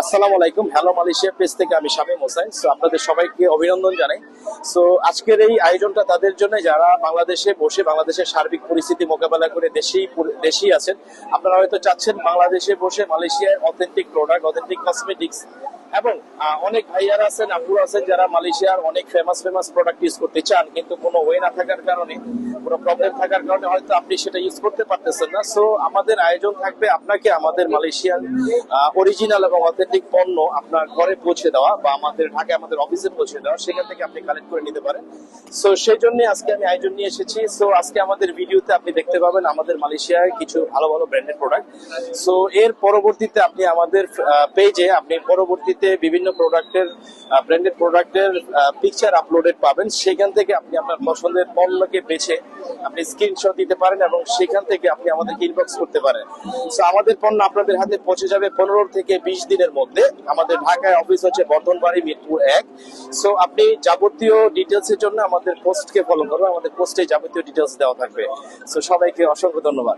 আসসালামু আলাইকুম। Hello Malaysia page থেকে আমি শামীম হোসেন। সো আপনাদের সবাইকে অভিনন্দন জানাই। সো আজকের এই আয়োজনটা তাদের জন্য যারা বাংলাদেশে বসে বাংলাদেশের সার্বিক পরিস্থিতি মোকাবেলা করে দেশেই আছেন। আপনারা হয়তো চাচ্ছেন বাংলাদেশে বসে মালয়েশিয়ার অথেন্টিক প্রোডাক্ট, অথেন্টিক কসমেটিক্স এবং অনেক ভাইয়ারা আছেন, আপুরা আছেন যারা মালয়েশিয়ার অনেক ফেমাস প্রোডাক্ট ইউজ করতে চান, কিন্তু কোনো ওয়ে না থাকার কারণে, কোনো প্রবলেম থাকার কারণে হয়তো আপনি সেটা ইউজ করতে পারতেছেন না। সো আমাদের আয়োজন থাকবে আপনাকে আমাদের মালয়েশিয়ার অরিজিনাল এবং অথেন্টিক পণ্য আপনার ঘরে পৌঁছে দেওয়া বা আমাদের ঢাকায় আমাদের অফিসে পৌঁছে দেওয়া, সেখান থেকে আপনি কালেক্ট করে নিতে পারেন। সো সেই জন্য আজকে আমি আয়োজন নিয়ে এসেছি। সো আজকে আমাদের ভিডিওতে আপনি দেখতে পাবেন আমাদের মালয়েশিয়ায় কিছু ভালো ভালো ব্র্যান্ডেড প্রোডাক্ট। সো এর পরবর্তীতে আপনি আমাদের পেজে আপনি পরবর্তীতে বিভিন্ন প্রোডাক্টের ব্র্যান্ডেড প্রোডাক্টের পিকচার আপলোডেড পাবেন। সেখান থেকে আপনি আপনার পছন্দের পণ্যকে বেছে আপনি স্ক্রিনশট দিতে পারেন এবং সেখান থেকে আপনি আমাদেরকে ইনবক্স করতে পারেন। সো আমাদের পণ্য আপনাদের হাতে পৌঁছে যাবে 15 থেকে 20 দিনের মধ্যে। আমাদের ঢাকায় অফিস হচ্ছে বর্ধনবাড়ি মিরপুর 1। সো আপনি যাবতীয় ডিটেলস এর জন্য আমাদের পোস্টকে ফলো করুন, আমাদের পোস্টে যাবতীয় ডিটেলস দেওয়া থাকবে। সো সবাইকে অসংখ্য ধন্যবাদ।